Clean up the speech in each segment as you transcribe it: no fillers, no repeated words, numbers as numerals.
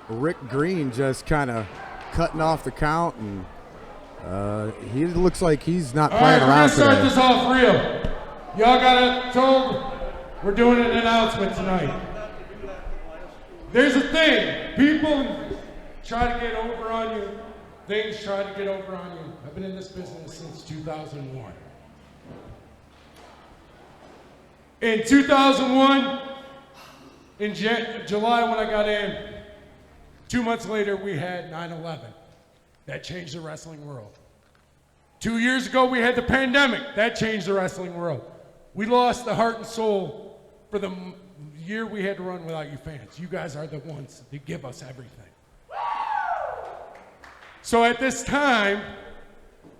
Rick Greene just kind of cutting off the count, and he looks like he's not playing around today. All right, we're going to start this off real. Y'all got it told? We're doing an announcement tonight. There's a thing. People try to get over on you. Things try to get over on you. I've been in this business since 2001. In 2001, in July when I got in, 2 months later we had 9/11. That changed the wrestling world. 2 years ago we had the pandemic. That changed the wrestling world. We lost the heart and soul for the year we had to run without you fans. You guys are the ones that give us everything. So at this time,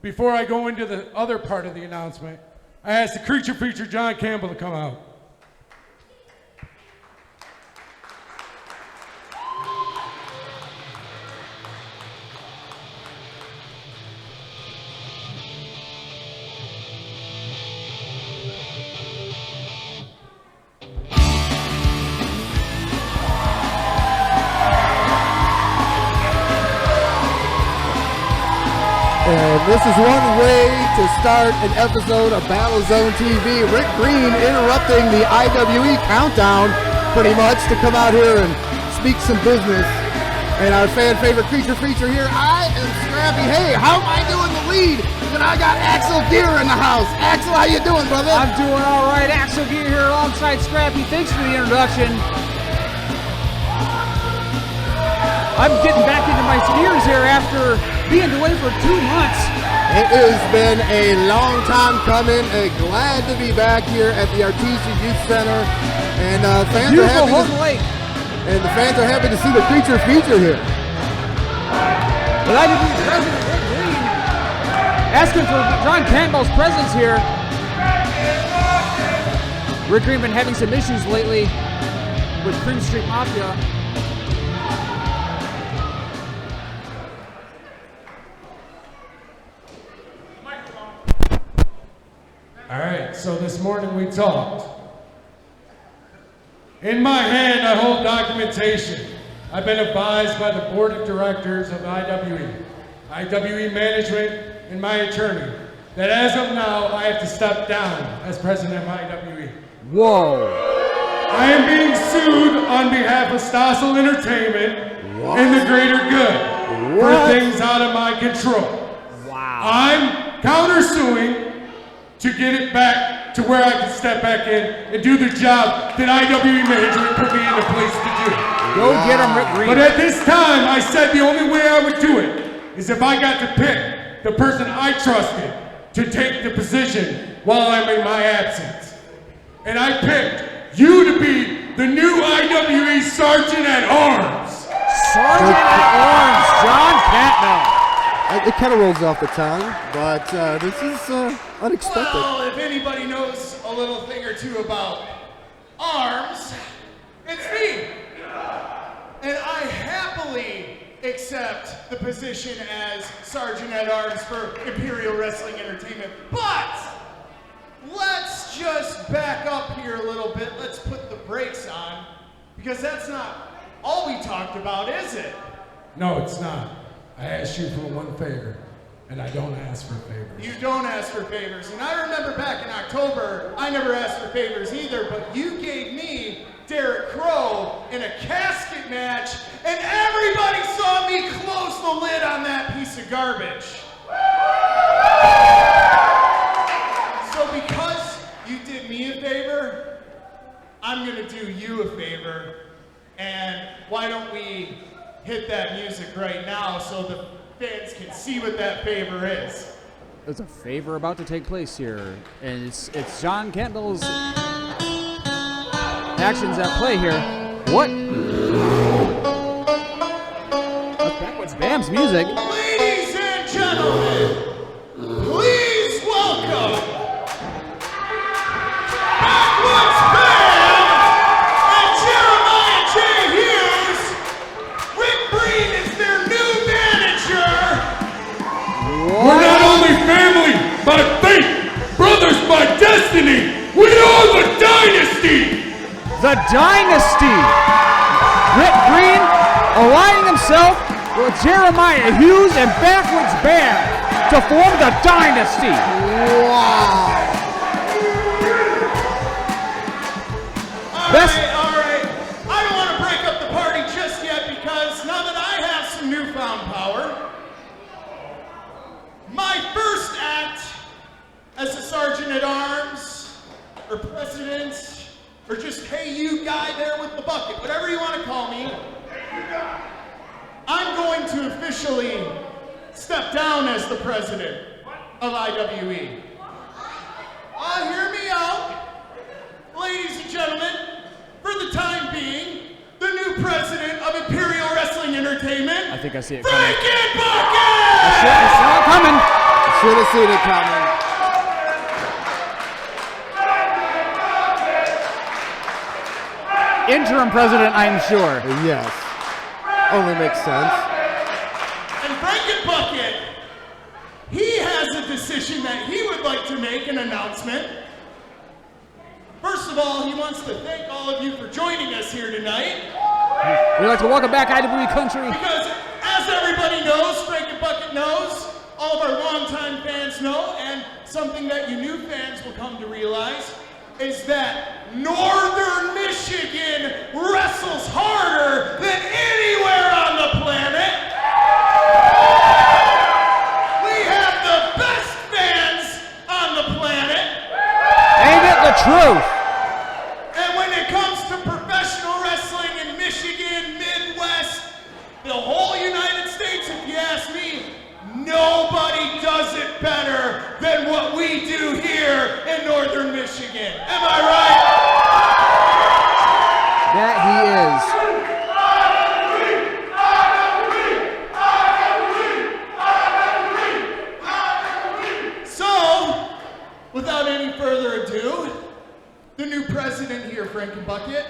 before I go into the other part of the announcement, I asked the creature feature John Campbell to come out. And this is one way to start an episode of BattleZone TV. Rick Greene interrupting the IWE countdown pretty much to come out here and speak some business. And our fan favorite creature feature here, I am Scrappy. Hey, how am I doing the lead? And I got Aksel Geer in the house. Aksel, how you doing, brother? I'm doing all right. Aksel Geer here alongside Scrappy. Thanks for the introduction. I'm getting back into my gears here after being away for 2 months. It has been a long time coming. Glad to be back here at the Artesia Center, and fans are happy. Houghton Lake. And the fans are happy to see the creature feature here. Well, IWE President Rick Greene asking for John Campbell's presence here. Rick Greene been having some issues lately with Cream Street Mafia. All right, so this morning we talked. In my hand, I hold documentation. I've been advised by the board of directors of IWE management, and my attorney, that as of now, I have to step down as president of IWE. Whoa. I am being sued on behalf of Stossel Entertainment and the greater good for things out of my control. Wow. I'm countersuing to get it back to where I can step back in and do the job that IWE management put me in a place to do. Go get him, Rick Greene. But at this time, I said the only way I would do it is if I got to pick the person I trusted to take the position while I'm in my absence. And I picked you to be the new IWE Sergeant at Arms. Sergeant at Arms, John Campbell. It kind of rolls off the tongue, but this is unexpected. Well, if anybody knows a little thing or two about arms, it's me. And I happily accept the position as Sergeant at Arms for Imperial Wrestling Entertainment. But let's just back up here a little bit. Let's put the brakes on, because that's not all we talked about, is it? No, it's not. I asked you for one favor, and I don't ask for favors. You don't ask for favors. And I remember back in October, I never asked for favors either, but you gave me Derek Crow in a casket match, and everybody saw me close the lid on that piece of garbage. So because you did me a favor, I'm gonna do you a favor, and why don't we hit that music right now so the fans can see what that favor is. There's a favor about to take place here, and it's John Campbell's actions at play here. What? That's backwards Bam's music. Ladies and gentlemen, please welcome Backwards Bam and Jeremiah J. Hughes. Rick Greene is their new manager. We're not only family by fate, brothers by destiny. We are the dynasty. The Dynasty. Rick Greene aligning himself with Jeremiah Hughes and Backwards Bam to form the Dynasty. Wow. All right. I don't want to break up the party just yet because now that I have some newfound power, my first act as a sergeant at arms, or president, or just hey you guy there with the bucket, whatever you want to call me, I'm going to officially step down as the president of IWE. Hear me out. Ladies and gentlemen, for the time being, the new president of Imperial Wrestling Entertainment, I think I see it coming. Franken Bucket! I saw it coming. Should have seen it coming. Interim president, I'm sure. Yes. Only makes sense. And Franken Bucket, he has a decision that he would like to make an announcement. First of all, he wants to thank all of you for joining us here tonight. We'd like to welcome back IWE Country. Because as everybody knows, Franken Bucket knows, all of our longtime fans know, and something that you new fans will come to realize is that Northern Michigan wrestles harder than anywhere on the planet. We have the best fans on the planet. Ain't it the truth? And when it comes to professional wrestling in Michigan, Midwest, the whole United States, if you ask me, nobody does it better than what we do here in Northern Michigan. Am I right? That he is. So, without any further ado, the new president here, Franken Bucket,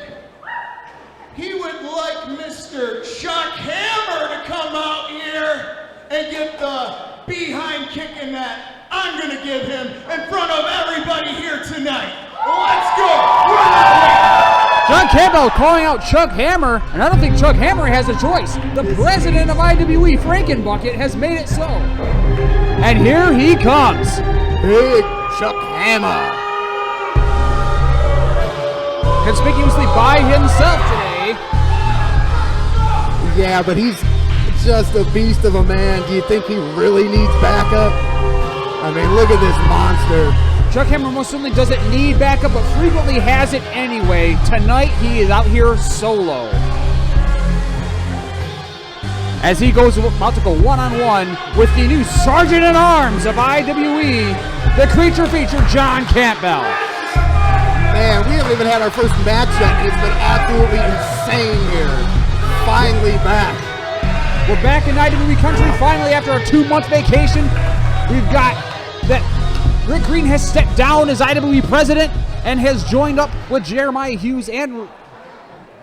he would like Mr. Chuck Hammer to come out here and get the behind kicking that I'm going to give him in front of everybody here tonight. Let's go! John Campbell calling out Chuck Hammer, and I don't think Chuck Hammer has a choice. The president of IWE, Franken Bucket, has made it so. And here he comes. Big Chuck Hammer. Conspicuously by himself today. Yeah, but he's just a beast of a man. Do you think he really needs backup? I mean, look at this monster. Chuck Hammer most certainly doesn't need backup, but frequently has it anyway. Tonight, he is out here solo. As he goes about to go one-on-one with the new Sergeant at Arms of IWE, the creature feature, John Campbell. Man, we haven't even had our first match yet, and it's been absolutely insane here. Finally back. We're back in IWE country finally after a 2-month vacation. We've got that Rick Greene has stepped down as IWE president and has joined up with Jeremiah Hughes and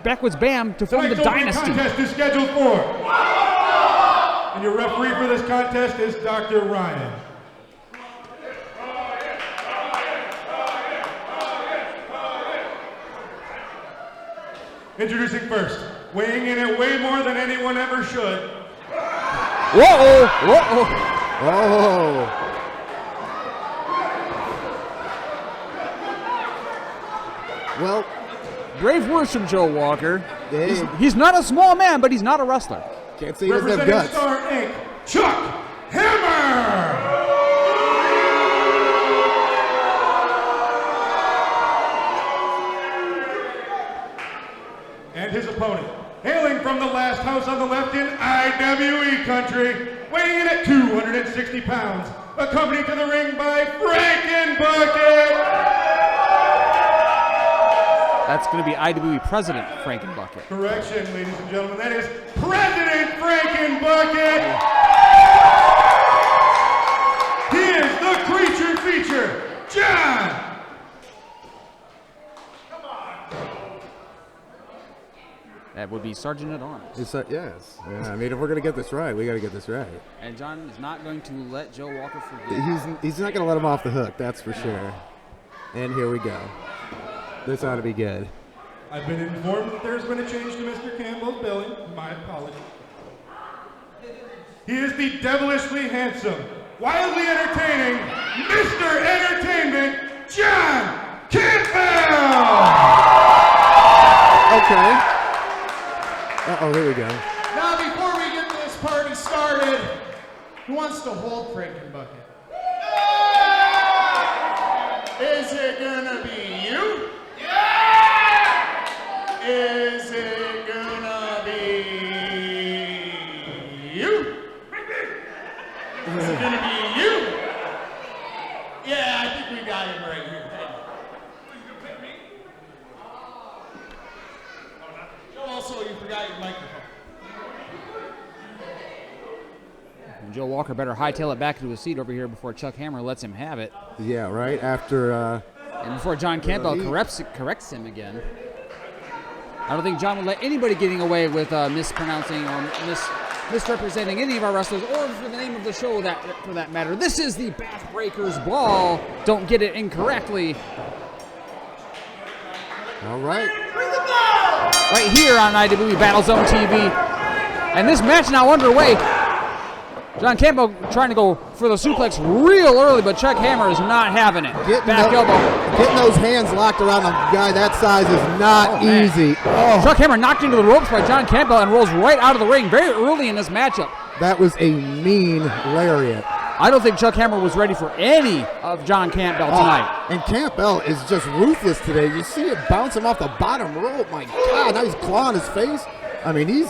Backwards Bam to form the Dynasty. The contest is scheduled for. And your referee for this contest is Dr. Ryan. Introducing first, weighing in at way more than anyone ever should. Whoa! Whoa! Oh. Well, Brave words from Joe Walker. Hey. He's not a small man, but he's not a wrestler. Can't say he doesn't have Representing guts. Star Inc., Chuck Hammer! And his opponent, hailing from the last house on the left in IWE country, weighing in at 260 pounds, accompanied to the ring by Franken Bucket! That's going to be IWE President Franken Bucket. Correction, ladies and gentlemen, that is President Franken Bucket! He is the creature feature, John! That would be Sergeant at Arms. Yes. Yeah, I mean, if we're going to get this right, we got to get this right. And John is not going to let Joe Walker forget. He's not going to let him off the hook, that's for sure. And here we go. This ought to be good. I've been informed that there's been a change to Mr. Campbell's billing. My apologies. He is the devilishly handsome, wildly entertaining, Mr. Entertainment, John Campbell! Okay. Uh-oh, here we go. Now, before we get this party started, who wants to hold Franken Bucket? Is it gonna be you? Yeah! Is it gonna be you? Is it gonna be you? Yeah, I think we got him right here. Also, you forgot your microphone. And Joe Walker better hightail it back to his seat over here before Chuck Hammer lets him have it. Yeah, right after. And before John Campbell corrects him again. I don't think John would let anybody getting away with mispronouncing or misrepresenting any of our wrestlers, or for the name of the show for that matter. This is the Backbreakers Ball. Don't get it incorrectly. All right. Right here on IWE BattleZone TV. And this match now underway. John Campbell trying to go for the suplex real early, but Chuck Hammer is not having it. Elbow. Getting those hands locked around a guy that size is not easy. Oh. Chuck Hammer knocked into the ropes by John Campbell and rolls right out of the ring very early in this matchup. That was a mean lariat. I don't think Chuck Hammer was ready for any of John Campbell tonight. And Campbell is just ruthless today. You see it bounce him off the bottom rope. My God, now he's clawing his face. I mean, he's...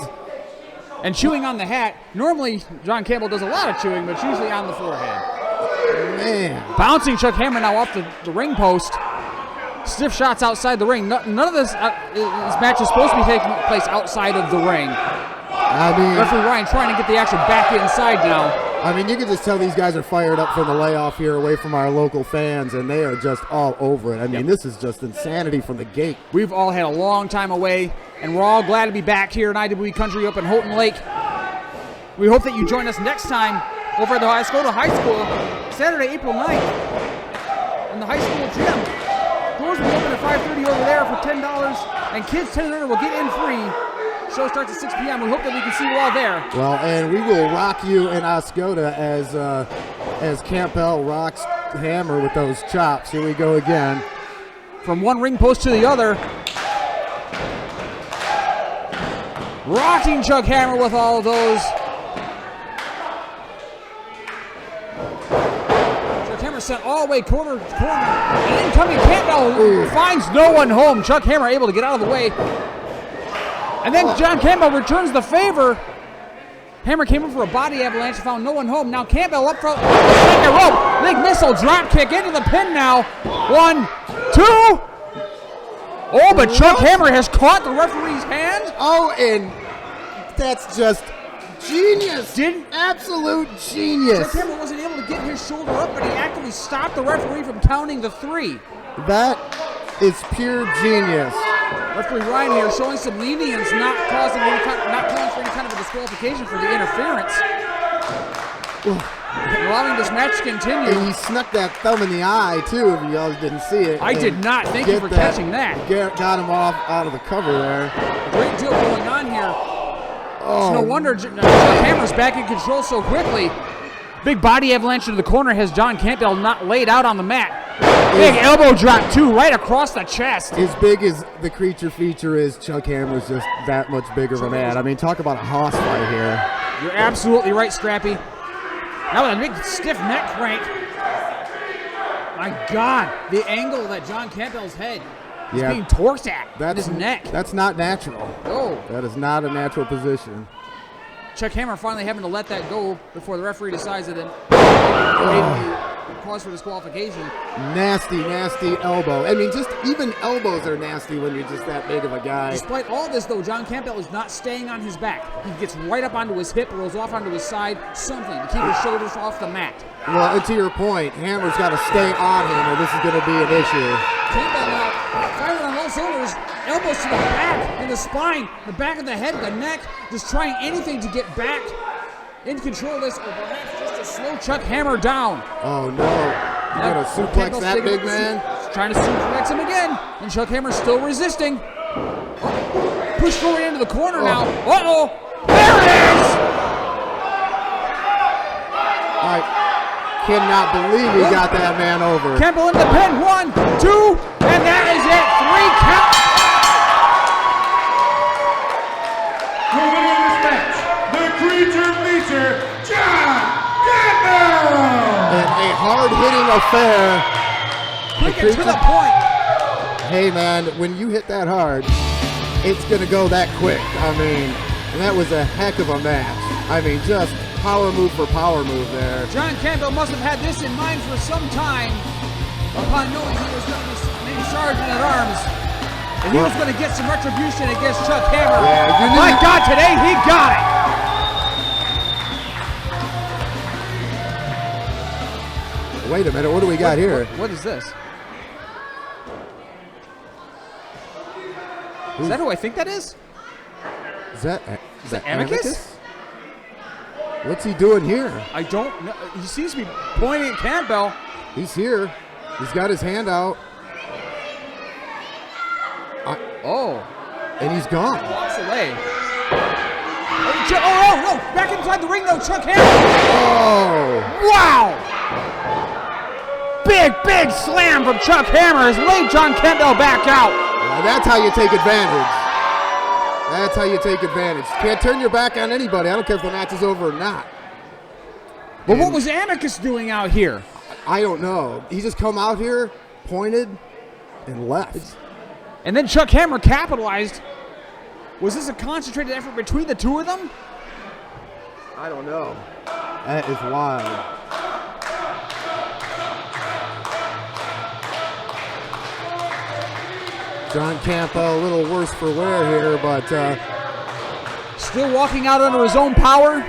And chewing on the hat. Normally, John Campbell does a lot of chewing, but it's usually on the forehead. Man. Bouncing Chuck Hammer now off the ring post. Stiff shots outside the ring. None of this match is supposed to be taking place outside of the ring. I mean... Referee Ryan trying to get the action back inside now. I mean, you can just tell these guys are fired up from the layoff here away from our local fans, and they are just all over it. I mean, This is just insanity from the gate. We've all had a long time away, and we're all glad to be back here in IWE Country up in Houghton Lake. We hope that you join us next time over at the Escoda High School, Saturday, April 9th, in the high school gym. Doors will be open at 5:30 over there for $10, and kids 10 and under will get in free. Show starts at 6 p.m. We hope that we can see you all there. Well, and we will rock you in Escoda as Campbell rocks Hammer with those chops. Here we go again. From one ring post to the other. Rocking Chuck Hammer with all of those. Chuck Hammer sent all the way corner to corner. And incoming Campbell finds no one home. Chuck Hammer able to get out of the way. And then John Campbell returns the favor. Hammer came in for a body avalanche, found no one home. Now Campbell up front, second rope. Big missile drop kick into the pin now. 1, 2. Oh, but Chuck Hammer has caught the referee's hand. Oh, and that's just genius. Absolute genius. Chuck Hammer wasn't able to get his shoulder up, but he actively stopped the referee from counting the 3. That is pure genius. Referee Ryan here showing some lenience, not calling for any kind of a disqualification for the interference. Allowing this match to continue. And he snuck that thumb in the eye, too, if you all didn't see it. I did not. Thank you for catching that. Got him off out of the cover there. Great deal going on here. It's no wonder Chuck Hammer's back in control so quickly. Big body avalanche into the corner has John Campbell not laid out on the mat. Big elbow drop, too, right across the chest. As big as the creature feature is, Chuck Hammer's just that much bigger of a man. I mean, talk about a hoss fight here. You're absolutely right, Scrappy. Now with a big stiff neck crank. My God, the angle that John Campbell's head is being torqued at in his neck. That's not natural. No. That is not a natural position. Chuck Hammer finally having to let that go before the referee decides that it cause for disqualification. Nasty, nasty elbow. I mean, just even elbows are nasty when you're just that big of a guy. Despite all this, though, John Campbell is not staying on his back. He gets right up onto his hip, rolls off onto his side, something to keep his shoulders off the mat. Well, and to your point, Hammer's got to stay on him or this is going to be an issue. Campbell now firing on all cylinders, elbows to the back, in the spine, the back of the head, the neck, just trying anything to get back in control of this, or perhaps just to slow Chuck Hammer down. Oh, no. You got to suplex that big man? Trying to suplex him again, and Chuck Hammer's still resisting. Pushed forward into the corner now. Uh-oh! There it is! cannot believe he got that man over. Campbell in the pin. 1, 2, and that is it. 3 count. Winning this match, the creature feature, John Campbell! And a hard-hitting affair. Quick and to the point. Hey, man, when you hit that hard, it's going to go that quick. I mean, and that was a heck of a match. I mean, just power move for power move there. John Campbell must have had this in mind for some time upon knowing he was going to be named Sergeant at Arms. And he was going to get some retribution against Chuck Hammer. Yeah, My God, today he got it. Wait a minute, what do we got here? What is this? Is that who I think that is? Is that Amicus? What's he doing here? I don't know. He seems to be pointing at Campbell. He's here. He's got his hand out. And he's gone. Walks away. Oh, no. Back inside the ring, though. Chuck Hammer. Oh. Wow. Big slam from Chuck Hammer has laid John Campbell back out. Well, that's how you take advantage. That's how you take advantage. Can't turn your back on anybody. I don't care if the match is over or not. But what was Amicus doing out here? I don't know. He just come out here, pointed, and left. And then Chuck Hammer capitalized. Was this a concentrated effort between the two of them? I don't know. That is wild. John Campbell a little worse for wear here, but still walking out under his own power.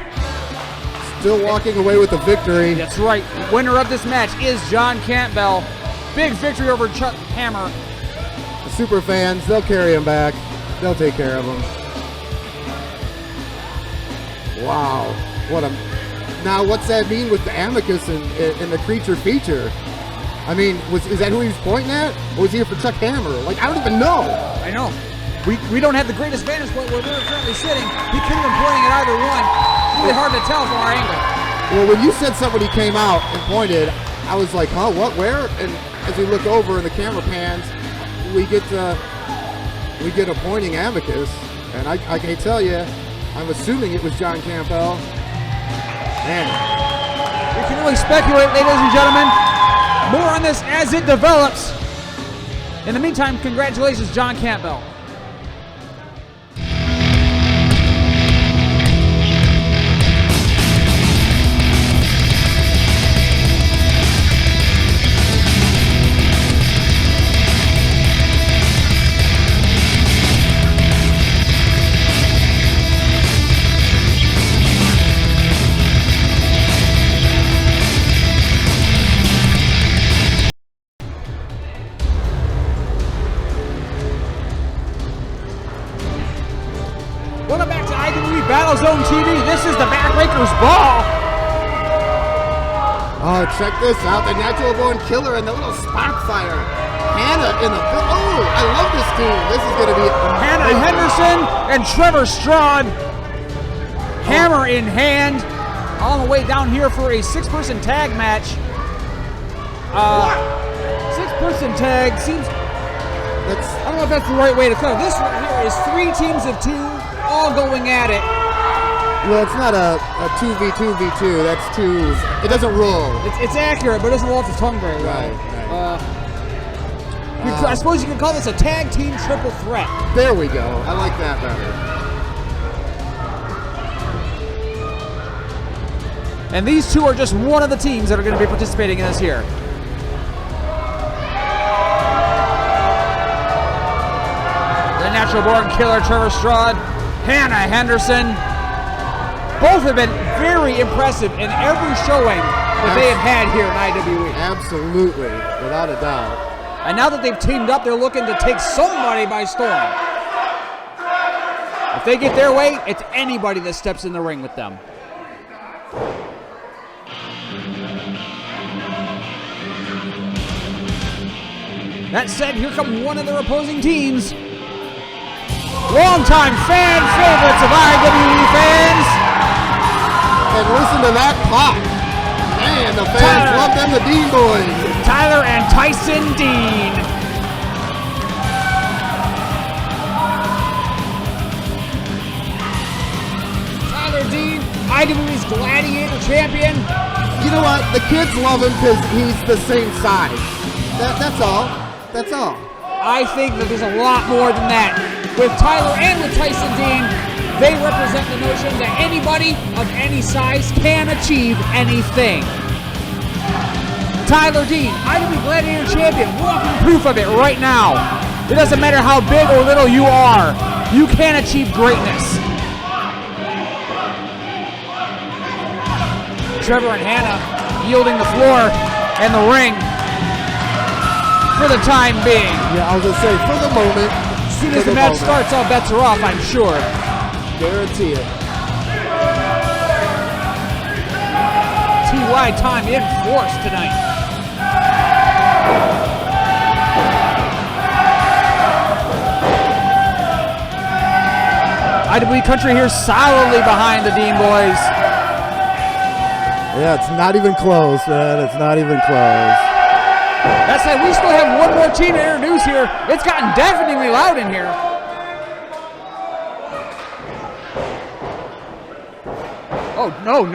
Still walking away with the victory. That's right. Winner of this match is John Campbell. Big victory over Chuck Hammer. The super fans, they'll carry him back. They'll take care of him. Wow. Now, what's that mean with the Amicus and the creature feature? I mean, is that who he was pointing at? Or was he here for Chuck Hammer? Like, I don't even know. I know. We don't have the greatest vantage point where we're currently sitting. He could have been pointing at either one. It's really hard to tell from our angle. Well, when you said somebody came out and pointed, I was like, huh, what, where? And as we look over and the camera pans, we get a pointing Amicus. And I can't tell you, I'm assuming it was John Campbell. Man. We can only speculate, ladies and gentlemen. More on this as it develops. In the meantime, congratulations, John Campbell. Welcome back to IWE BattleZone TV. This is the Backbreakers Ball. Oh, check this out. The Natural Born Killer and the little spark fire. Hannah in the... Oh, I love this team. This is going to be... Hannah Henderson and Trevor Straud. Hammer in hand. On the way down here for a 6-person tag match. 6-person tag seems... I don't know if that's the right way to cut it. This right here is 3 teams of 2. All going at it. Well, it's not a 2v2v2. That's 2. It doesn't roll. It's accurate, but it doesn't roll off the tongue very well. Right. I suppose you could call this a tag team triple threat. There we go. I like that better. And these two are just one of the teams that are going to be participating in this here. The Natural Born Killer, Trevor Straud, Hannah Henderson. Both have been very impressive in every showing that they have had here in IWE. Absolutely, without a doubt. And now that they've teamed up, they're looking to take somebody by storm. If they get their way, it's anybody that steps in the ring with them. That said, here come one of their opposing teams. Longtime fan favorites of IWE fans. And listen to that pop. Man. Man, the fans love them, the Dean boys. Tyler and Tyson Dean. Tyler Dean, IWE's Gladiator champion. You know what? The kids love him because he's the same size. That's all. That's all. I think that there's a lot more than that. With Tyler and with Tyson Dean, they represent the notion that anybody of any size can achieve anything. Tyler Dean, IWE Gladiator champion, walking proof of it right now. It doesn't matter how big or little you are, you can achieve greatness. Trevor and Hannah yielding the floor and the ring for the time being. Yeah, I was going to say, for the moment. As soon as the match starts, all bets are off, I'm sure. Guarantee it. TY time in force tonight. IWE Country here solidly behind the Dean boys. Yeah, it's not even close, man. It's not even close. That said, we still have one more team to introduce here. It's gotten deafeningly loud in here. Oh, no.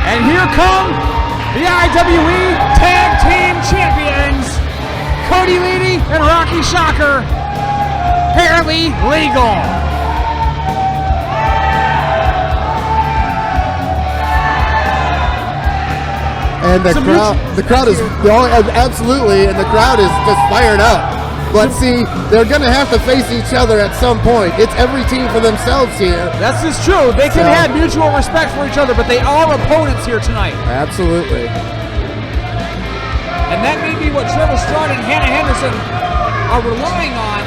And here come the IWE Tag Team Champions, Cody and Rocky Shocker. Apparently legal. And the crowd is going, absolutely, and the crowd is just fired up. But see, they're going to have to face each other at some point. It's every team for themselves here. That's just true. They can have mutual respect for each other, but they are opponents here tonight. Absolutely. And that may be what Trevor Straud and Hannah Henderson are relying on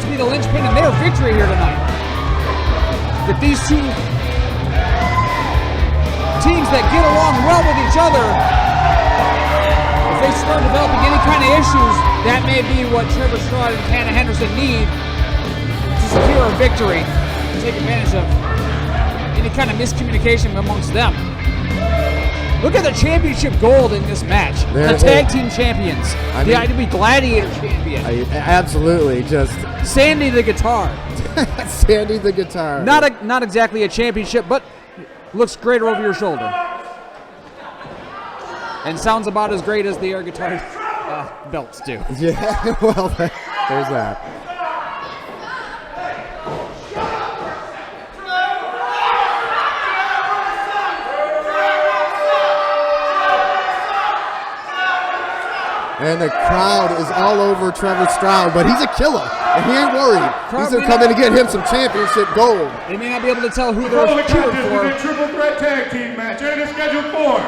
to be the linchpin in their victory here tonight. That these two teams that get along well with each other, if they start developing any kind of issues, that may be what Trevor Straud and Hannah Henderson need to secure a victory, to take advantage of any kind of miscommunication amongst them. Look at the championship gold in this match. The tag team champions, the IWE Gladiator champion. Absolutely, just Sandy the guitar. Sandy the guitar. Not exactly a championship, but looks greater over your shoulder. And sounds about as great as the air guitar belts do. Yeah, well, there's that. And the crowd is all over Trevor Straud, but he's a killer, and he ain't worried. He's going to come in and get him some championship gold. They may not be able to tell who they're cheering for. This is a triple threat tag team match, and it is scheduled for.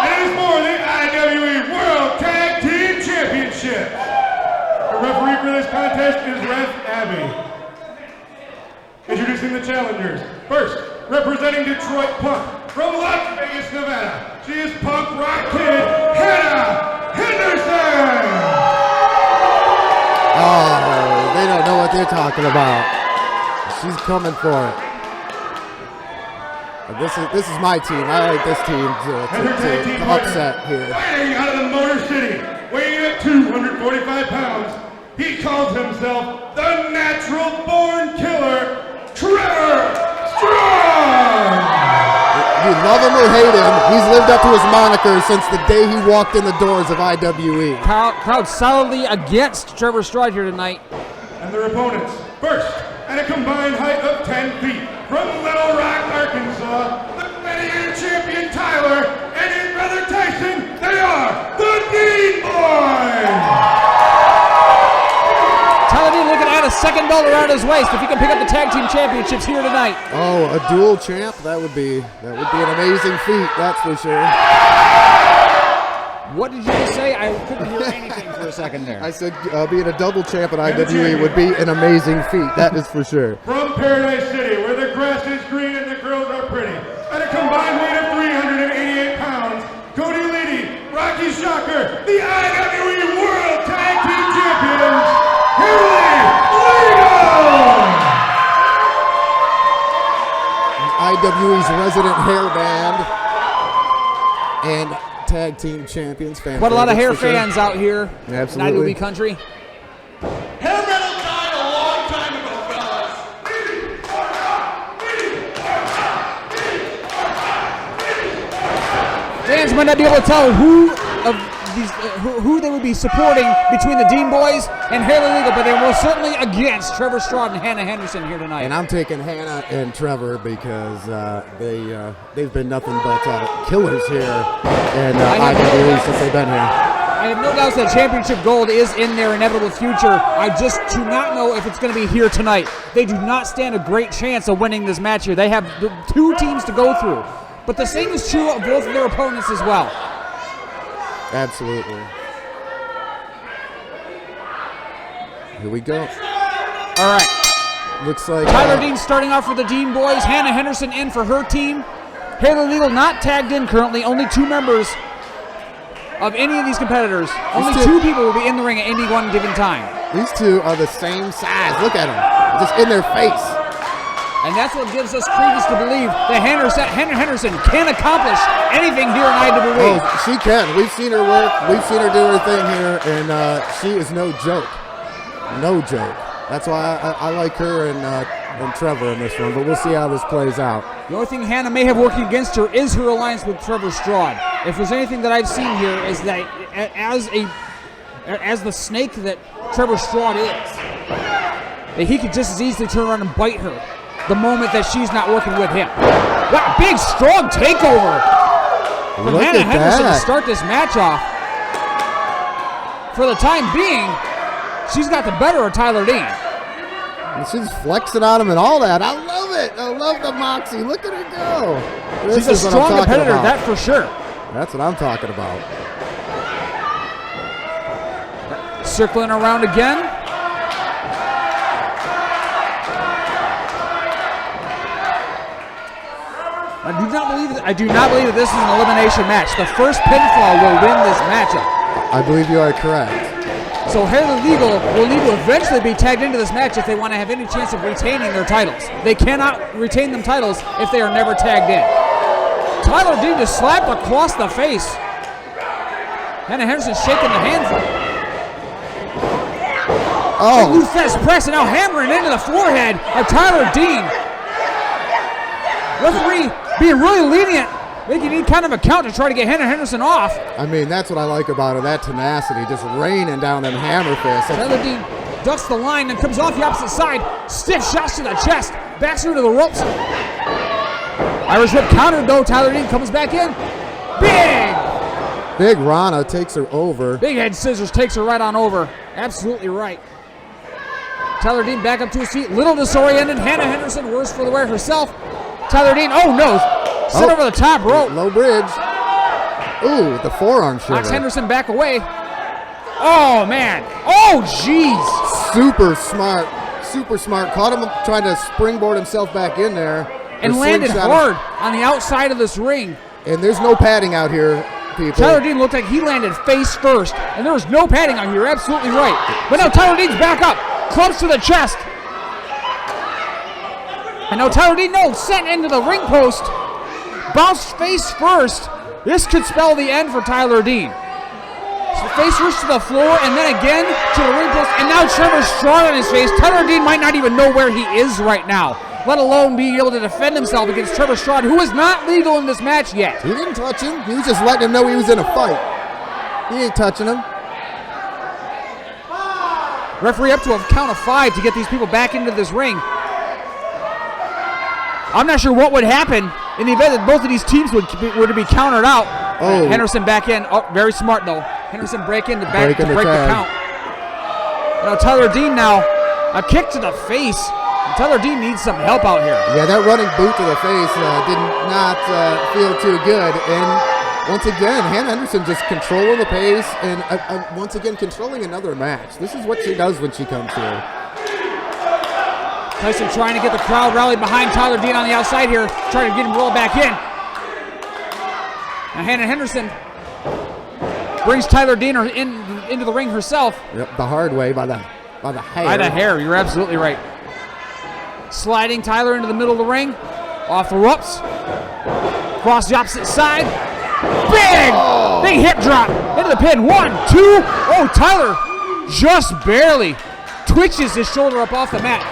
And it is for the IWE World Tag Team Championship. The referee for this contest is Ref Abby. Introducing the challengers. First, representing Detroit Punk from Las Vegas, Nevada. She is punk rock kid Hannah Henderson! Oh, they don't know what they're talking about. She's coming for it. This is my team. I like this team to upset here. Fighting out of the Motor City, weighing at 245 pounds, he calls himself the natural born killer, Trevor Straud! You love him or hate him, he's lived up to his moniker since the day he walked in the doors of IWE. Crowd solidly against Trevor Straud here tonight. And their opponents, first, at a combined height of 10 feet, from Little Rock, Arkansas, the Gladiator champion Tyler and his brother Tyson, they are the Dean Boys! Tyler Dean looking to add a second belt around his waist if he can pick up the tag team championships here tonight. Oh, a dual champ? That would be an amazing feat, that's for sure. What did you just say? I couldn't hear anything for a second there. I said being a double champ at IWE would be an amazing feat, that is for sure. From Paradise City, where the grass is green and the girls are pretty, at a combined weight of 388 pounds, Cody Rocky Shocker, the IWE World Tag Team Champion. IWE's resident hairband and tag team champions. Quite a lot of hair fans out here Absolutely. in IWE country. Hair metal died a long time ago, fellas. Fans might not be able to tell who of these who they would be supporting between the Dean Boys and Hair Legal, but they're most certainly against Trevor Straud and Hannah Henderson here tonight. And I'm taking Hannah and Trevor because they've been nothing but killers here in IWE since they've been here. I have no doubts that championship gold is in their inevitable future. I just do not know if it's going to be here tonight. They do not stand a great chance of winning this match here. They have 2 teams to go through. But the same is true of both of their opponents as well. Absolutely. Here we go. All right. Looks like Tyler Dean starting off for the Dean Boys. Hannah Henderson in for her team. Hair Legal not tagged in currently. Only 2 members of any of these competitors. Only 2 people will be in the ring at any one given time. These 2 are the same size. Look at them. Just in their face. And that's what gives us credence to believe that Hannah Henderson can accomplish anything here in IWE. Oh, she can. We've seen her work. We've seen her do her thing here, and she is no joke. No joke. That's why I like her and Trevor in this one, but we'll see how this plays out. The only thing Hannah may have working against her is her alliance with Trevor Straud. If there's anything that I've seen here is that as the snake that Trevor Straud is, that he could just as easily turn around and bite her the moment that she's not working with him. What a big, strong takeover from Hannah Henderson to start this match off. For the time being, she's got the better of Tyler Dean. And she's flexing on him and all that. I love it. I love the moxie. Look at her go. She's a strong competitor, that for sure. That's what I'm talking about. Circling around again. I do not believe that this is an elimination match. The first pinfall will win this matchup. I believe you are correct. So Hair Legal will need to eventually be tagged into this match if they want to have any chance of retaining their titles. They cannot retain them titles if they are never tagged in. Tyler Dean just slapped across the face. Hannah Henderson shaking the handful. Oh. Blue fast press and now hammering into the forehead of Tyler Dean. Referee being really lenient, making any kind of a count to try to get Hannah Henderson off. I mean, that's what I like about her, that tenacity, just raining down them hammer fists. Tyler Dean ducks the line and comes off the opposite side. Stiff shots to the chest, backs her to the ropes. Irish whip countered though. Tyler Dean comes back in. Big Rana takes her over. Big head scissors takes her right on over. Absolutely right. Tyler Dean back up to his feet, little disoriented. Hannah Henderson worse for the wear herself. Tyler Dean, oh no, sit over the top rope. Low bridge. Ooh, the forearm shiver. Knocks Henderson back away. Oh man, oh jeez. Super smart, super smart. Caught him trying to springboard himself back in there. And landed hard on the outside of this ring. And there's no padding out here, people. Tyler Dean looked like he landed face first, and there was no padding out here, absolutely right. But now Tyler Dean's back up, clubs to the chest. And now Tyler Dean, sent into the ring post. Bounced face first. This could spell the end for Tyler Dean. So face first to the floor, and then again to the ring post. And now Trevor Straud on his face. Tyler Dean might not even know where he is right now, let alone being able to defend himself against Trevor Straud, who is not legal in this match yet. He didn't touch him. He was just letting him know he was in a fight. He ain't touching him. Referee up to a count of 5 to get these people back into this ring. I'm not sure what would happen in the event that both of these teams were to be countered out. Oh. Henderson back in. Oh, very smart though. Henderson break in to break the count. Now Tyler Dean a kick to the face. Tyler Dean needs some help out here. Yeah, that running boot to the face did not feel too good. And once again, Hannah Henderson just controlling the pace and once again controlling another match. This is what she does when she comes here. Tyson trying to get the crowd rallied behind Tyler Dean on the outside here, trying to get him rolled back in. Now Hannah Henderson brings Tyler Dean into the ring herself. Yep, the hard way by the hair. By the hair, you're absolutely right. Sliding Tyler into the middle of the ring. Off the ropes. Cross the opposite side. Big hip drop into the pin. 1, 2. Oh, Tyler just barely twitches his shoulder up off the mat.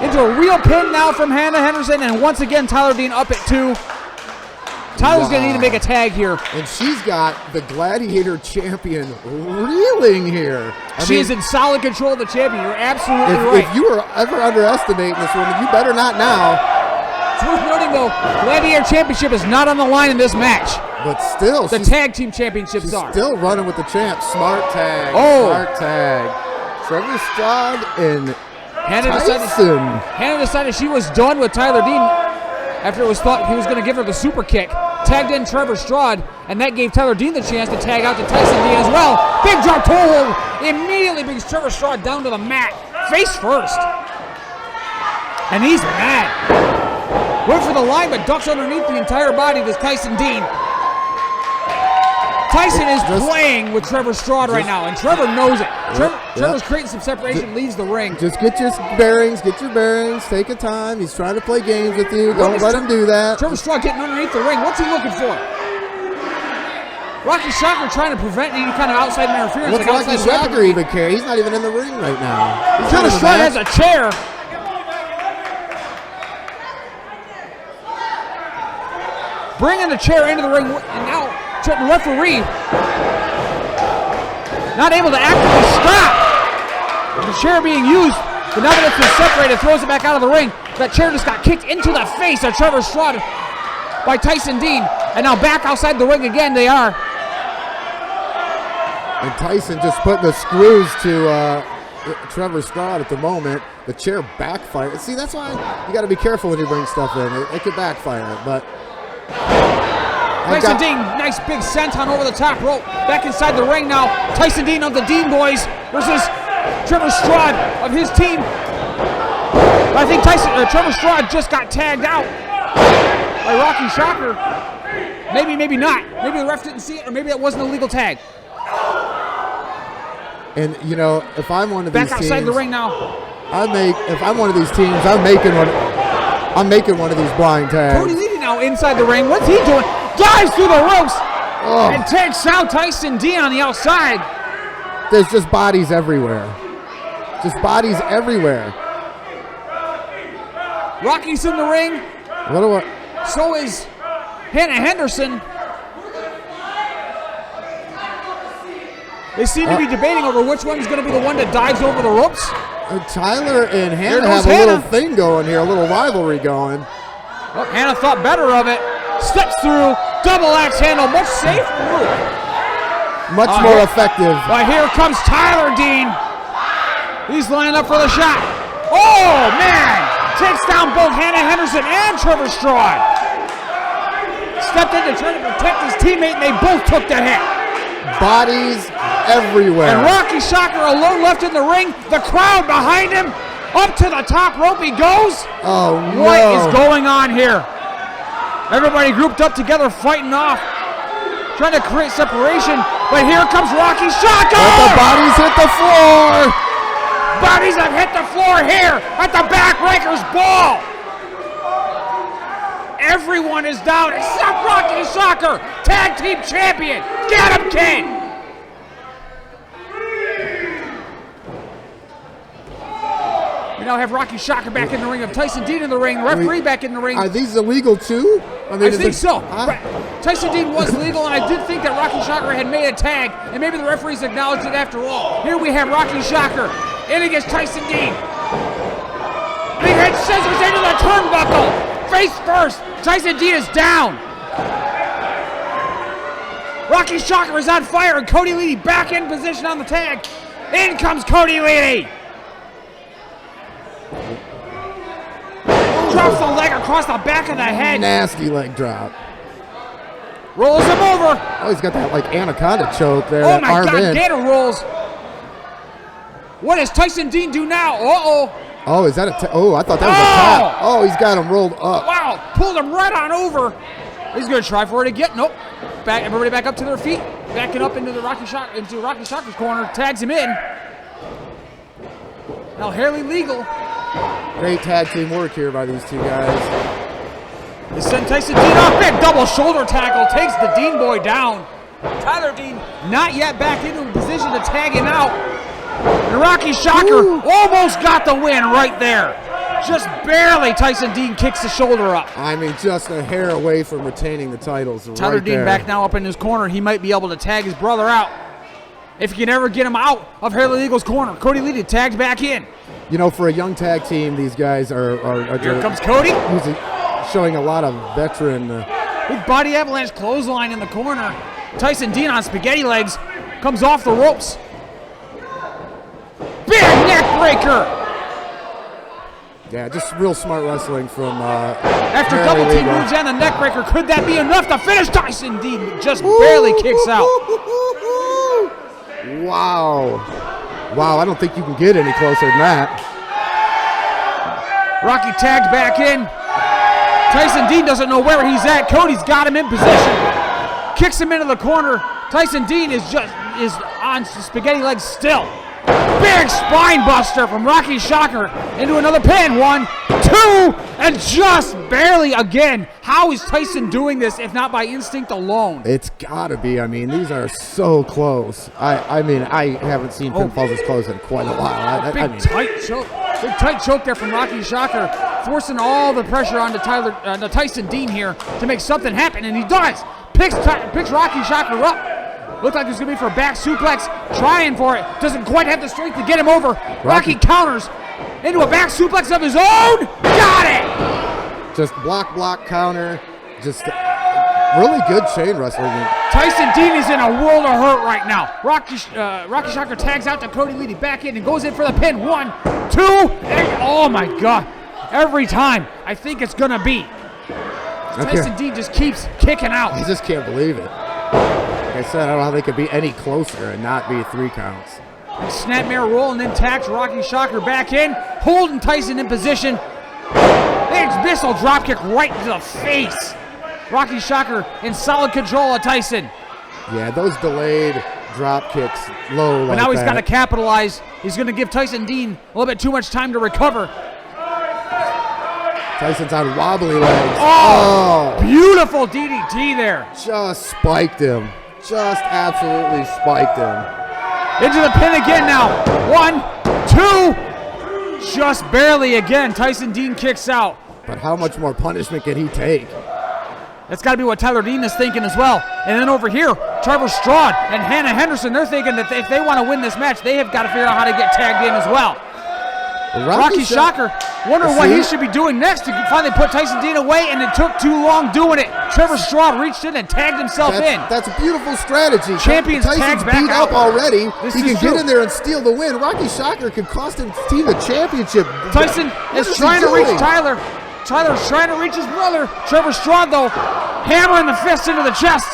Into a real pin now from Hannah Henderson, and once again Tyler Dean up at 2. Tyler's going to need to make a tag here. And she's got the Gladiator champion reeling here. She is in solid control of the champion. You're absolutely right. If you were ever underestimating this woman, you better not now. It's worth noting, though, Gladiator Championship is not on the line in this match. But still, the tag team championships are. Still running with the champ. Smart tag. Oh. Smart tag. Trevor Straud and Tyson. Hannah decided she was done with Tyler Dean after it was thought he was going to give her the super kick. Tagged in Trevor Straud, and that gave Tyler Dean the chance to tag out to Tyson Dean as well. Big drop toe hold immediately brings Trevor Straud down to the mat, face first. And he's mad. Went for the line, but ducks underneath the entire body to Tyson Dean. Tyson is playing with Trevor Straud right now, and Trevor knows it. Trevor's creating some separation, leaves the ring. Just get your bearings, take your time. He's trying to play games with you. Don't let him do that. Trevor Straud getting underneath the ring. What's he looking for? Rocky Shocker trying to prevent any kind of outside interference. What's Rocky Shocker even care? He's not even in the ring right now. Trevor Straud has a chair. Bringing the chair into the ring, and now the referee not able to actively stop the chair being used, but now that it's been separated, throws it back out of the ring. That chair just got kicked into the face of Trevor Straud by Tyson Dean, and now back outside the ring again they are. And Tyson just putting the screws to Trevor Straud at the moment. The chair backfired. See, that's why you got to be careful when you bring stuff in. It could backfire, but Tyson Dean, nice big senton over the top rope. Back inside the ring now. Tyson Dean of the Dean Boys versus Trevor Straud of his team. I think Trevor Straud just got tagged out by Rocky Shocker. Maybe, maybe not. Maybe the ref didn't see it, or maybe that wasn't a legal tag. And you know, if I'm one of these teams, back outside the ring now. If I'm one of these teams, I'm making one of these blind tags. Cody leading now inside the ring. What's he doing? Dives through the ropes and takes out Tyson Dean on the outside. There's just bodies everywhere. Just bodies everywhere. Rocky's in the ring. What? So is Hannah Henderson. They seem to be debating over which one's going to be the one that dives over the ropes. Tyler and Hannah have a little thing going here, a little rivalry going. Well, Hannah thought better of it. Steps through, double axe handle, much safer move. Much more effective. But here comes Tyler Dean. He's lining up for the shot. Oh, man! Takes down both Hannah Henderson and Trevor Straud. Stepped in to try to protect his teammate, and they both took the hit. Bodies everywhere. And Rocky Shocker alone left in the ring. The crowd behind him. Up to the top rope he goes. Oh, no. What is going on here? Everybody grouped up together, fighting off, trying to create separation. But here comes Rocky Shocker. But the bodies hit the floor. Bodies have hit the floor here at the Backbreakers Ball. Everyone is down except Rocky Shocker, Tag Team Champion. Get him, kid. We now have Rocky Shocker back in the ring, of Tyson Dean in the ring, referee back in the ring. Are these illegal too? I think so. Tyson Dean was legal, and I did think that Rocky Shocker had made a tag, and maybe the referees acknowledged it after all. Here we have Rocky Shocker in against Tyson Dean. Big head scissors into the turnbuckle. Face first. Tyson Dean is down. Rocky Shocker is on fire, and Cody Leedy back in position on the tag. In comes Cody Leedy. Drops the leg across the back of the head. Nasty leg drop. Rolls him over. Oh, he's got that like anaconda choke there. Oh my God, Gator rolls. What does Tyson Dean do now? Uh-oh. Oh, is that a I thought that was a tap. Oh, he's got him rolled up. Wow, pulled him right on over. He's gonna try for it again. Nope. Back, everybody back up to their feet. Backing up into Rocky Shocker's corner. Tags him in. Now Harley legal. Great tag team work here by these two guys. They send Tyson Dean off. Big double shoulder tackle. Takes the Dean boy down. Tyler Dean not yet back into a position to tag him out. And Rocky Shocker almost got the win right there. Just barely. Tyson Dean kicks the shoulder up. I mean, just a hair away from retaining the titles. Tyler right Dean there. back now up in his corner. He might be able to tag his brother out. If he can ever get him out of Harley Eagle's corner. Cody Leedy tagged back in. You know, for a young tag team, these guys are Here comes Cody. showing a lot of veteran. Big body avalanche clothesline in the corner. Tyson Dean on spaghetti legs. Comes off the ropes. Big neck breaker. Yeah, just real smart wrestling from. After Harley double team Legal. moves and the neck breaker, could that be enough to finish? Tyson Dean just barely kicks out. Wow. Wow, I don't think you can get any closer than that. Rocky tagged back in. Tyson Dean doesn't know where he's at. Cody's got him in position. Kicks him into the corner. Tyson Dean is on spaghetti legs still. Big spine buster from Rocky Shocker into another pin. 1, 2, and just barely again. How is Tyson doing this if not by instinct alone? It's gotta be. I mean, these are so close. I mean, I haven't seen pinfalls this close in quite a while. Big tight choke. Big tight choke there from Rocky Shocker, forcing all the pressure onto Tyson Dean here to make something happen, and he does. Picks Rocky Shocker up. Looked like it was going to be for a back suplex. Trying for it. Doesn't quite have the strength to get him over. Rocky counters into a back suplex of his own. Got it! Just block, counter. Just really good chain wrestling. Tyson Dean is in a world of hurt right now. Rocky Shocker tags out to Cody Leedy back in and goes in for the pin. 1, 2, and oh my God. Every time I think it's going to be. Tyson Dean just keeps kicking out. I just can't believe it. Like I said, I don't know how they could be any closer and not be 3 counts. Snapmare roll and then tags Rocky Shocker back in, holding Tyson in position. Big missile dropkick right to the face. Rocky Shocker in solid control of Tyson. Yeah, those delayed drop kicks low But like now he's that. got to capitalize. He's going to give Tyson Dean a little bit too much time to recover. Tyson's on wobbly legs. Oh, beautiful DDT there. Just spiked him. Just absolutely spiked him. Into the pin again now. 1, 2. Just barely again. Tyson Dean kicks out. But how much more punishment can he take? That's got to be what Tyler Dean is thinking as well. And then over here, Trevor Straud and Hannah Henderson, they're thinking that if they want to win this match, they have got to figure out how to get tagged in as well. Rocky Shocker, wondering what he should be doing next to finally put Tyson Dean away, and it took too long doing it. Trevor Straud reached in and tagged himself in. That's a beautiful strategy. Champions Tyson's tags back beat out up already. This He is can true. get in there and steal the win. Rocky Shocker could cost his team the championship. Tyson What is he trying to reach doing? Tyler. Tyler's trying to reach his brother. Trevor Straud, though, hammering the fist into the chest.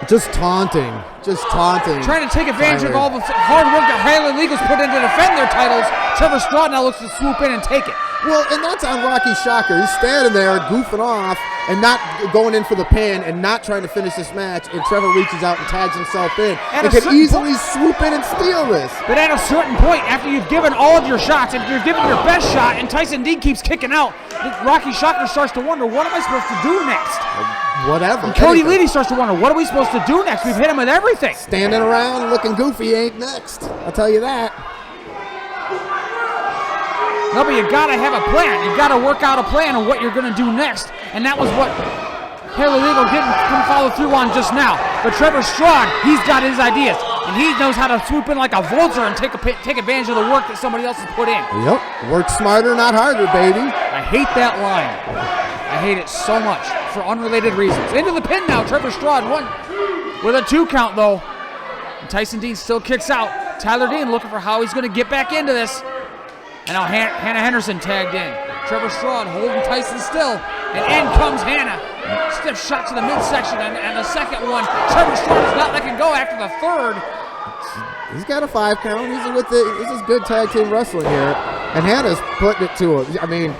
Just taunting. Trying to take advantage of Tyler. all the hard work that Harley Legals put in to defend their titles. Trevor Straud now looks to swoop in and take it. Well, and that's on Rocky Shocker. He's standing there goofing off and not going in for the pin and not trying to finish this match, and Trevor reaches out and tags himself in. At a He could certain easily swoop in and steal this. But at a certain point, after you've given all of your shots, if you're giving your best shot, and Tyson Dean keeps kicking out, Rocky Shocker starts to wonder, what am I supposed to do next? Whatever. And Cody anything. Leedy starts to wonder, what are we supposed to do next? We've hit him with everything. Standing around looking goofy ain't next. I'll tell you that. No, but you gotta have a plan. You gotta work out a plan on what you're gonna do next. And that was what Harley Legal couldn't follow through on just now. But Trevor Straud, he's got his ideas. And he knows how to swoop in like a vulture and take advantage of the work that somebody else has put in. Yep. Work smarter, not harder, baby. I hate that line. I hate it so much for unrelated reasons. Into the pin now. Trevor Straud won with a 2 count, though. And Tyson Dean still kicks out. Tyler Dean looking for how he's going to get back into this. And now Hannah Henderson tagged in. Trevor Straud holding Tyson still. And in comes Hannah. Stiff shot to the midsection and the second one. Trevor Straud is not letting go after the third. He's got a 5 count. This is good tag team wrestling here. And Hannah's putting it to him. I mean,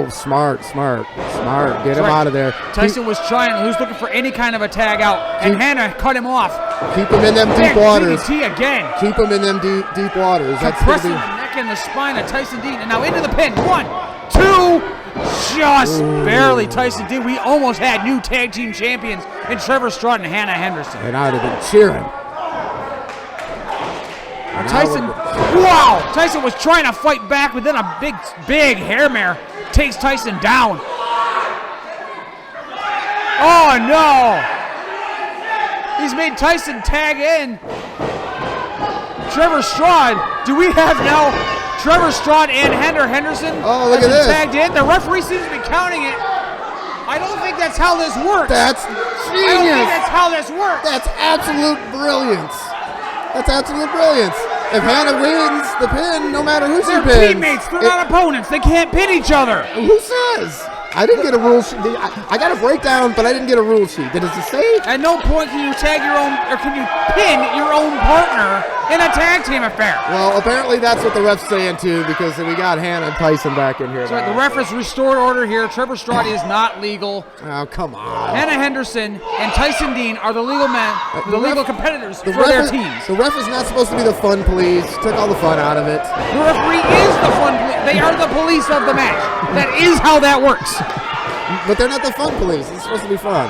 smart. Get him out of there. Tyson was trying. He was looking for any kind of a tag out. And Hannah cut him off. Keep him in them deep Big waters. DDT again. Keep him in them deep waters. That's Compressing gonna the neck and the spine of Tyson Dean. And now into the pin. 1, 2, Just barely. Tyson Dean, we almost had new tag team champions in Trevor Straud and Hannah Henderson. And I would have been cheering. Tyson, wow! Tyson was trying to fight back, but then a big hair mare takes Tyson down. Oh no! He's made Tyson tag in. Trevor Straud. Do we have now Trevor Straud and Hannah Henderson? Oh, look at this. Tagged in. The referee seems to be counting it. I don't think that's how this works. That's genius. I don't think that's how this works. That's absolute brilliance. That's absolute brilliance. If Hannah wins the pin, no matter who she They're pins. teammates. They're not opponents. They can't pin each other. Who says? I didn't get a rule sheet. I got a breakdown, but I didn't get a rule sheet. Did it say? At no point can you tag your own, or can you pin your own partner in a tag team affair. Well, apparently that's what the ref's saying too, because we got Hannah and Tyson back in here. So the ref has restored order here. Trevor Straud is not legal. Oh, come on. Hannah Henderson and Tyson Dean are the legal men, the legal competitors for their teams. The ref is not supposed to be the fun police. Took all the fun out of it. The referee is the fun police. They are the police of the match. That is how that works. But they're not the fun police. It's supposed to be fun.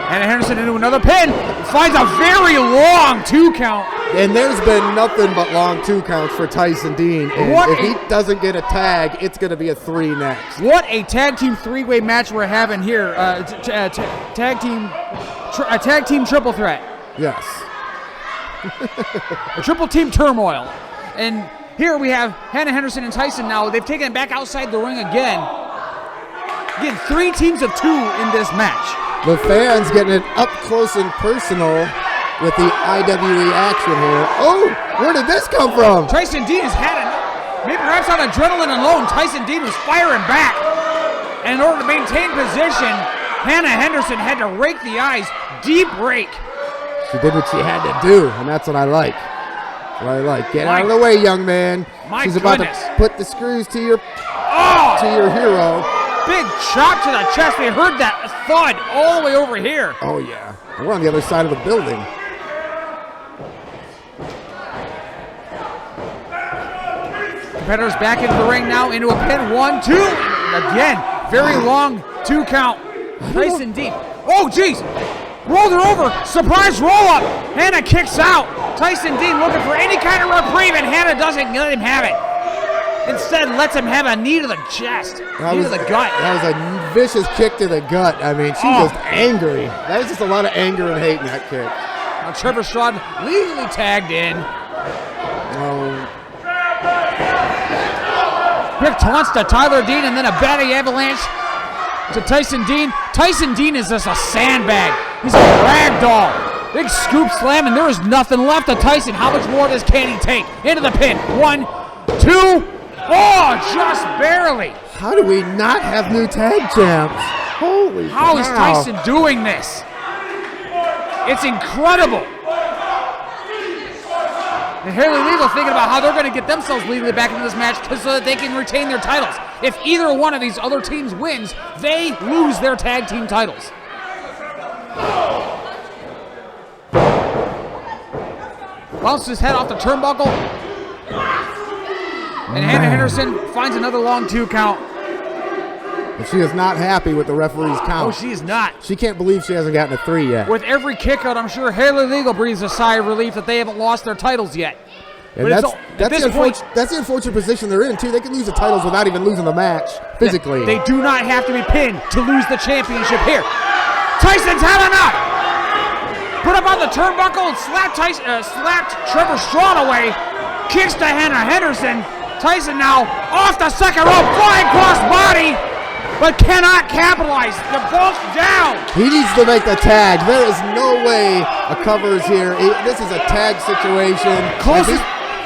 Hannah Henderson into another pin. Finds a very long 2 count. And there's been nothing but long 2 counts for Tyson Dean. And if he doesn't get a tag, it's going to be a 3 next. What a tag team 3-way match we're having here. Tag team triple threat. Yes. A triple team turmoil. And here we have Hannah Henderson and Tyson now. They've taken it back outside the ring again. Again, 3 teams of 2 in this match. The fans getting it up close and personal with the IWE action here. Oh, where did this come from? Tyson Dean has had maybe perhaps on adrenaline alone, Tyson Dean was firing back. And in order to maintain position, Hannah Henderson had to rake the eyes, deep rake. She did what she had to do, and that's what I like. That's what I like. Get out of the way, young man. She's about to put the screws to your hero. Big chop to the chest. We heard that thud all the way over here. Oh, yeah. We're on the other side of the building. Competitors back into the ring now, into a pin. 1, 2. Again, very long 2 count. Tyson Dean. Oh, jeez. Rolled her over. Surprise roll up. Hannah kicks out. Tyson Dean looking for any kind of reprieve, and Hannah doesn't let him have it. Instead, lets him have a knee to the chest, knee to the gut. That was a vicious kick to the gut. I mean, she was angry. That was just a lot of anger and hate in that kick. Now Trevor Straud legally tagged in. Quick taunts to Tyler Dean, and then a batting avalanche to Tyson Dean. Tyson Dean is just a sandbag. He's a rag doll. Big scoop slam, and there is nothing left of Tyson. How much more of this can he take? Into the pin. 1, 2. Oh, just barely. How do we not have new tag champs? Holy cow. How is Tyson doing this? It's incredible. And Haley Legal thinking about how they're going to get themselves legally back into this match so that they can retain their titles. If either one of these other teams wins, they lose their tag team titles. Bounces his head off the turnbuckle. And Hannah Henderson finds another long 2 count. And she is not happy with the referee's count. Oh, she is not. She can't believe she hasn't gotten a 3 yet. With every kick out, I'm sure Haley Legal breathes a sigh of relief that they haven't lost their titles yet. And that's the unfortunate position they're in, too. They can lose the titles without even losing the match physically. They do not have to be pinned to lose the championship here. Tyson's had enough. Put up on the turnbuckle and slapped Trevor Straud away. Kicks to Hannah Henderson. Tyson now off the second rope, flying cross body, but cannot capitalize. They're both down. He needs to make the tag. There is no way a cover is here. This is a tag situation.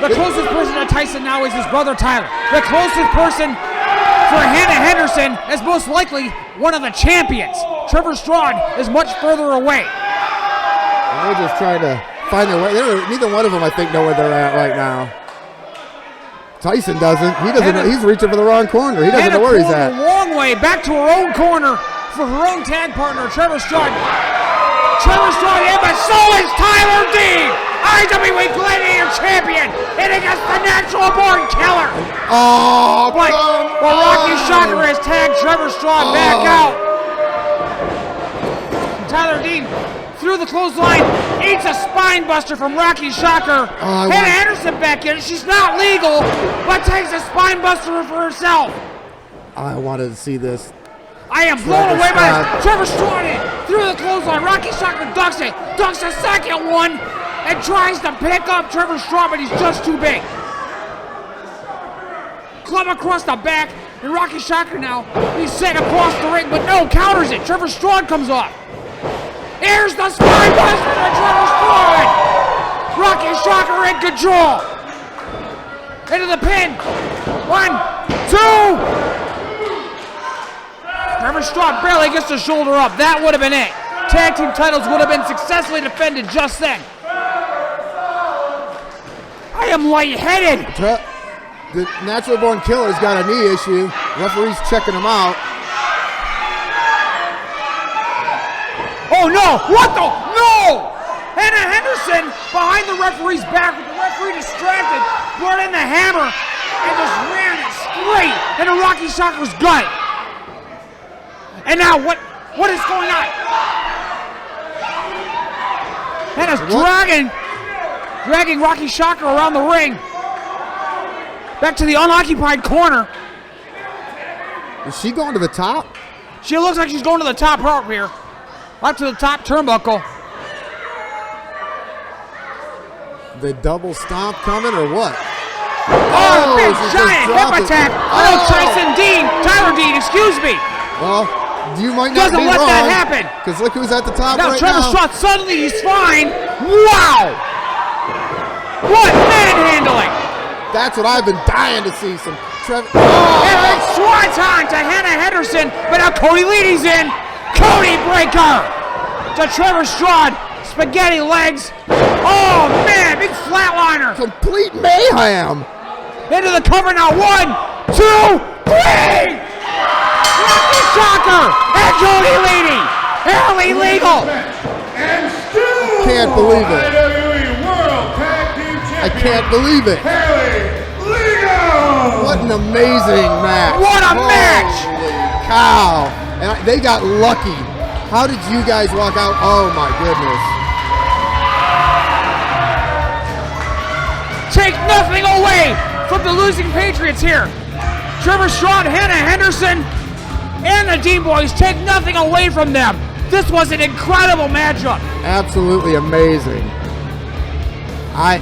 The closest person to Tyson now is his brother Tyler. The closest person for Hannah Henderson is most likely one of the champions. Trevor Straud is much further away. And they're just trying to find their way. Neither one of them, I think, know where they're at right now. Tyson doesn't. He doesn't. He's reaching for the wrong corner. He doesn't know where he's at. A long way back to her own corner for her own tag partner, Trevor Straud. Trevor Straud in, but so is Tyler Dean. IWE Gladiator Champion and against the Natural Born Killer. Oh, But Rocky Shocker has tagged Trevor Straud back out. Tyler Dean through the clothesline, eats a spine buster from Rocky Shocker. Hannah Henderson back in. She's not legal, but takes a spine buster for herself. I wanted to see this. I am blown away by Trevor Straud through the clothesline. Rocky Shocker ducks it, ducks a second one, and tries to pick up Trevor Straud, but he's just too big. Club across the back, and Rocky Shocker now, he's set across the ring, but no, counters it. Trevor Straud comes off. Here's the spine buster for Trevor Straud. Rocky Shocker in control. Into the pin. 1, 2. Trevor Straud barely gets the shoulder up. That would have been it. Tag team titles would have been successfully defended just then. I am lightheaded. The Natural Born Killer's got a knee issue. Referee's checking him out. Oh no! What the? No! Hannah Henderson behind the referee's back with the referee distracted, brought in the hammer and just ran it straight into Rocky Shocker's gut. And now what is going on? Hannah's dragging Rocky Shocker around the ring. Back to the unoccupied corner. Is she going to the top? She looks like she's going to the top rope here. Up to the top turnbuckle. The double stomp coming or what? Oh, big giant hip attack. Oh, Tyler Dean, excuse me. Well, you might not Doesn't be let wrong, that happen. Because look who's at the top Now right Trevor now. Straud, suddenly he's fine. Wow. What manhandling. That's what I've been dying to see. Some Trevor. And then Swanton to Hannah Henderson, but now Cody Leedy's in. Cody breaker to Trevor Straud. Spaghetti legs. Oh man, big flatliner. Complete mayhem. Into the cover now. 1, 2, 3. Rocky Shocker and Cody Leedy. Barely legal. And still Can't believe it. IWE World Tag Team Champion. I can't believe it. Legal. What an amazing match. What a match. Holy cow. And they got lucky. How did you guys walk out? Oh my goodness. Take nothing away from the losing Patriots here. Trevor Straud, Hannah Henderson, and the Dean Boys take nothing away from them. This was an incredible matchup. Absolutely amazing. I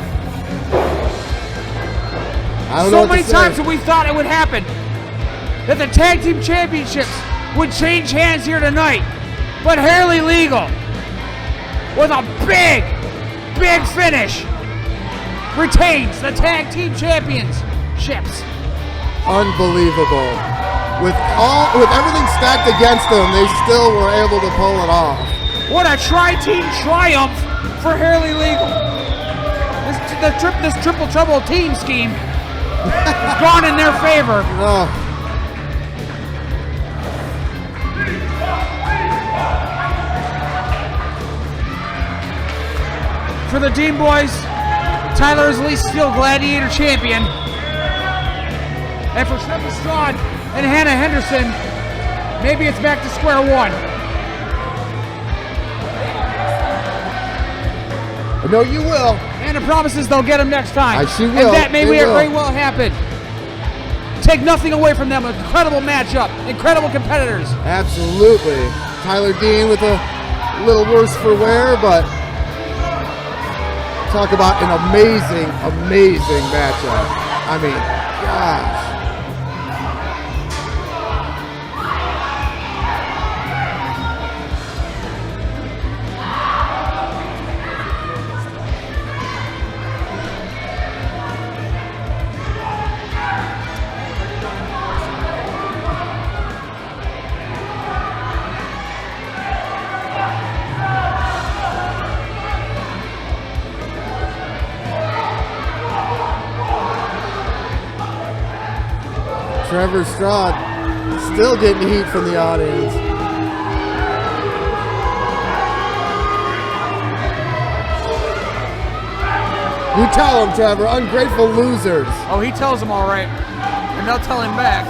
don't know So what many to say. times have we thought it would happen, that the Tag Team Championships would change hands here tonight. But Harley Legal, with a big finish, retains the Tag Team Championships. Unbelievable. With everything stacked against them, they still were able to pull it off. What a tri-team triumph for Harley Legal. This triple trouble team scheme has gone in their favor. Oh. For the Dean Boys, Tyler is at least still Gladiator Champion. And for Trevor Straud and Hannah Henderson, maybe it's back to square one. I know you will. Hannah promises they'll get him next time. She will. And that may They will. very well happen. Take nothing away from them. An incredible matchup. Incredible competitors. Absolutely. Tyler Dean with a little worse for wear, but talk about an amazing, amazing matchup. I mean, gosh. Trevor Straud still getting heat from the audience. You tell them, Trevor, ungrateful losers. Oh, he tells them all right, and they'll tell him back.